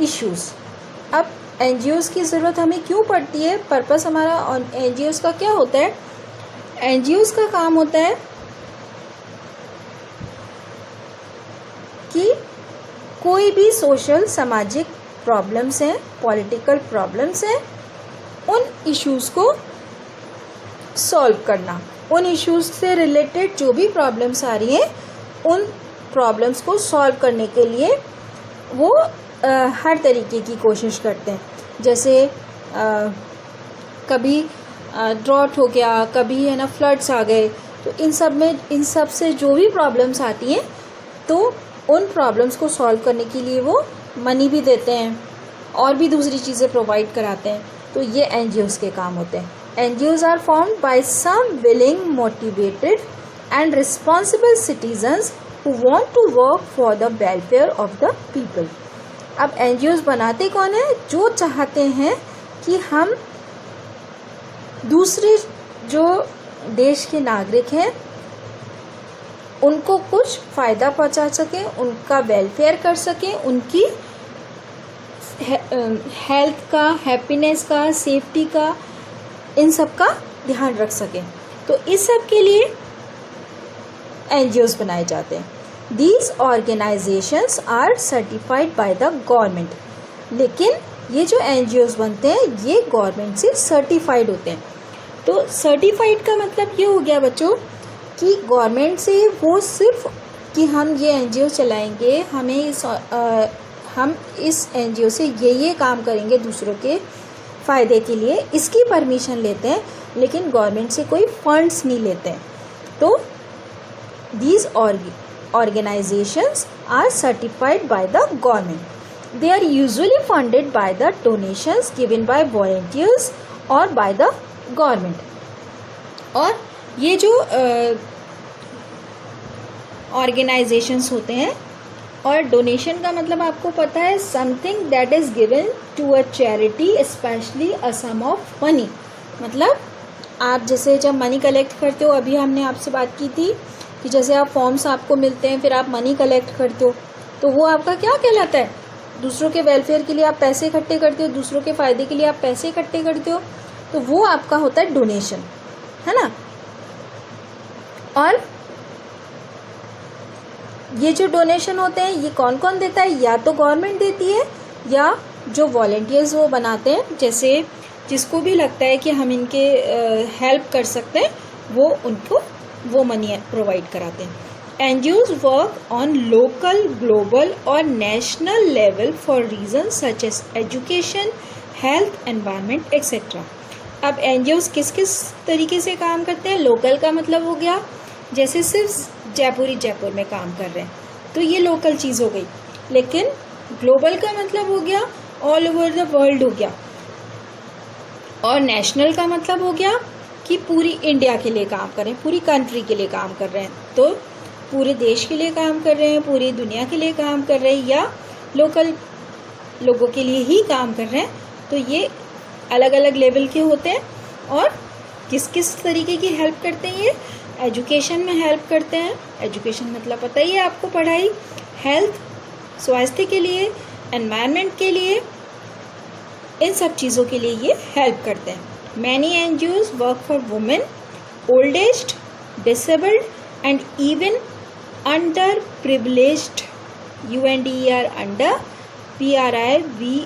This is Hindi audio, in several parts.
इश्यूज़। अब NGOs की ज़रूरत हमें क्यों पड़ती है, पर्पस हमारा NGOs का क्या होता है? NGOs का काम होता है कि कोई भी सोशल सामाजिक प्रॉब्लम्स हैं, पॉलिटिकल प्रॉब्लम्स हैं, उन इश्यूज़ को सॉल्व करना, उन इश्यूज़ से रिलेटेड जो भी प्रॉब्लम्स आ रही हैं उन प्रॉब्लम्स को सॉल्व करने के लिए वो हर तरीके की कोशिश करते हैं। जैसे कभी ड्रॉट हो गया, कभी है ना फ्लड्स आ गए, तो इन सब से जो भी प्रॉब्लम्स आती हैं तो उन प्रॉब्लम्स को सॉल्व करने के लिए वो मनी भी देते हैं और भी दूसरी चीज़ें प्रोवाइड कराते हैं। तो ये NGOs के काम होते हैं। NGOs are formed by some willing, motivated and responsible citizens who want to work for the welfare of the people. अब NGOs बनाते कौन है? जो चाहते हैं कि हम दूसरे जो देश के नागरिक हैं उनको कुछ फ़ायदा पहुंचा सकें, उनका वेलफेयर कर सकें, उनकी हेल्थ का, हैप्पीनेस का, सेफ्टी का, इन सब का ध्यान रख सकें। तो इस सब के लिए NGOs बनाए जाते हैं। These organizations are certified by the government. लेकिन ये जो NGOs बनते हैं ये गवर्नमेंट से सर्टिफाइड होते हैं। तो सर्टिफाइड का मतलब ये हो गया बच्चों कि गवर्नमेंट से वो सिर्फ कि हम ये NGO चलाएंगे, हम इस NGO से ये काम करेंगे दूसरों के फ़ायदे के लिए, इसकी परमिशन लेते हैं, लेकिन गवर्नमेंट से कोई फंड्स नहीं लेते हैं। तो these organizations are certified by the government. They are usually funded by the donations given by volunteers or by the government. और ये जो organizations होते हैं, और डोनेशन का मतलब आपको पता है something that is given to a charity specially a sum of money. मतलब आप जैसे जब मनी कलेक्ट करते हो, अभी हमने आपसे बात की थी कि जैसे आप फॉर्म्स आपको मिलते हैं, फिर आप मनी कलेक्ट करते हो, तो वो आपका क्या कहलाता है? दूसरों के वेलफेयर के लिए आप पैसे इकट्ठे करते हो, दूसरों के फ़ायदे के लिए आप पैसे इकट्ठे करते हो, तो वो आपका होता है डोनेशन, है ना। और ये जो डोनेशन होते हैं ये कौन कौन देता है? या तो गवर्नमेंट देती है या जो वॉलंटियर्स वो बनाते हैं, जैसे जिसको भी लगता है कि हम इनके हेल्प कर सकते हैं वो उनको वो मनी प्रोवाइड कराते हैं। NGOs work on local, global और national level for reason such as education, health, environment etcetera. अब NGOs किस किस तरीके से काम करते हैं? लोकल का मतलब हो गया जैसे सिर्फ जयपुर में काम कर रहे हैं, तो ये लोकल चीज़ हो गई। लेकिन ग्लोबल का मतलब हो गया ऑल ओवर द वर्ल्ड हो गया, और नेशनल का मतलब हो गया कि पूरी इंडिया के लिए काम कर रहे हैं, पूरी कंट्री के लिए काम कर रहे हैं, तो पूरे देश के लिए काम कर रहे हैं, पूरी दुनिया के लिए काम कर रहे हैं, या लोकल लोगों के लिए ही काम कर रहे हैं। तो ये अलग अलग लेवल के होते हैं। और किस किस तरीके की हेल्प करते हैं? ये एजुकेशन में हेल्प करते हैं। एजुकेशन मतलब पता ही है आपको, पढ़ाई, हेल्थ, स्वास्थ्य के लिए, एनवायरनमेंट के लिए, इन सब चीज़ों के लिए ये हेल्प करते हैं। Many NGOs work for women, old aged, disabled and even under privileged, UNDER under, PRIVILEGED,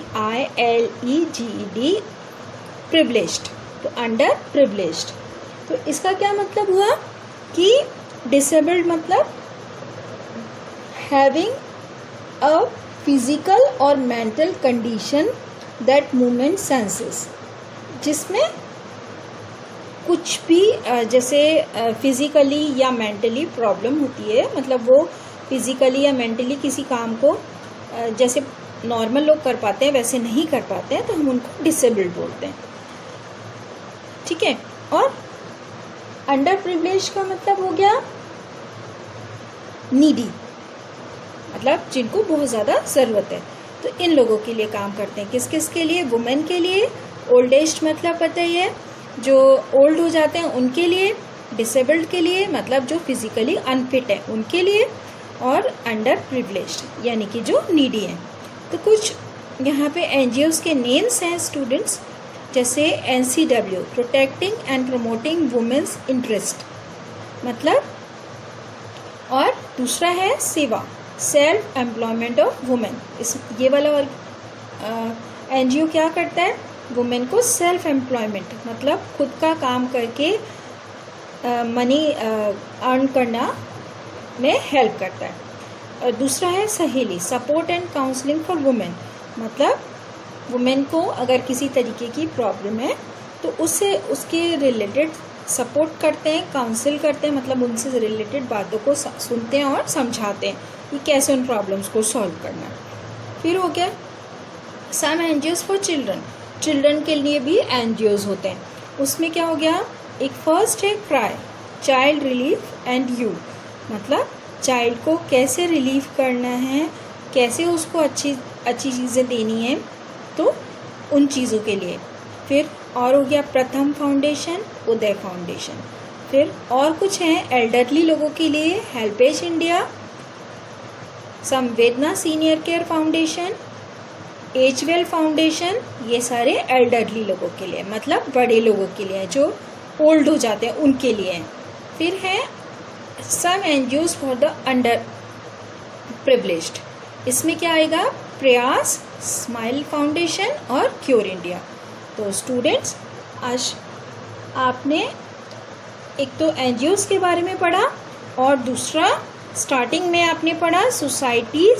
privileged, तो अंडर प्रिविलेज्ड। तो इसका क्या मतलब हुआ कि डिसेबल्ड मतलब हैविंग अ फिजिकल और mental condition that movement senses, जिसमें कुछ भी जैसे फिजिकली या मेंटली प्रॉब्लम होती है, मतलब वो फिजिकली या मेंटली किसी काम को जैसे नॉर्मल लोग कर पाते हैं वैसे नहीं कर पाते हैं, तो हम उनको डिसेबल्ड बोलते हैं। ठीक है। और अंडर प्रिविलेज का मतलब हो गया नीडी, मतलब जिनको बहुत ज़्यादा ज़रूरत है, तो इन लोगों के लिए काम करते हैं। किस किस के लिए? वुमेन के लिए, ओल्ड एज मतलब पता ही है जो ओल्ड हो जाते हैं उनके लिए, डिसेबल्ड के लिए मतलब जो फिजिकली अनफिट है उनके लिए, और अंडर प्रिविलेज्ड यानी कि जो नीडी हैं। तो कुछ यहाँ पे NGOs के नेम्स हैं स्टूडेंट्स, जैसे NCW protecting and promoting women's interest मतलब, और दूसरा है सेवा सेल्फ एम्प्लॉयमेंट ऑफ वुमेन। इस ये वाला और NGO क्या करता है, वुमेन को सेल्फ एम्प्लॉयमेंट मतलब खुद का काम करके मनी अर्न करना में हेल्प करता है। और दूसरा है सहेली support and counselling for women मतलब वुमेन को अगर किसी तरीके की प्रॉब्लम है तो उससे उसके रिलेटेड सपोर्ट करते हैं, काउंसिल करते हैं, मतलब उनसे रिलेटेड बातों को सुनते हैं और समझाते हैं कि कैसे उन प्रॉब्लम्स को सॉल्व करना है। फिर हो गया सम NGOs फॉर चिल्ड्रन के लिए भी NGOs होते हैं। उसमें क्या हो गया, एक फर्स्ट है cry child relief and you मतलब चाइल्ड को कैसे रिलीफ करना है, कैसे उसको अच्छी अच्छी चीज़ें देनी है, तो उन चीज़ों के लिए। फिर और हो गया प्रथम फाउंडेशन, उदय फाउंडेशन। फिर और कुछ हैं एल्डरली लोगों के लिए हेल्पेज इंडिया, संवेदना senior care foundation, as well foundation, ये सारे एल्डरली लोगों के लिए मतलब बड़े लोगों के लिए जो ओल्ड हो जाते हैं उनके लिए हैं। फिर है सम NGOs for the under privileged, इसमें क्या आएगा, प्रयास, स्माइल फाउंडेशन और क्योर इंडिया। तो स्टूडेंट्स आज आपने एक तो NGOs के बारे में पढ़ा और दूसरा स्टार्टिंग में आपने पढ़ा सोसाइटीज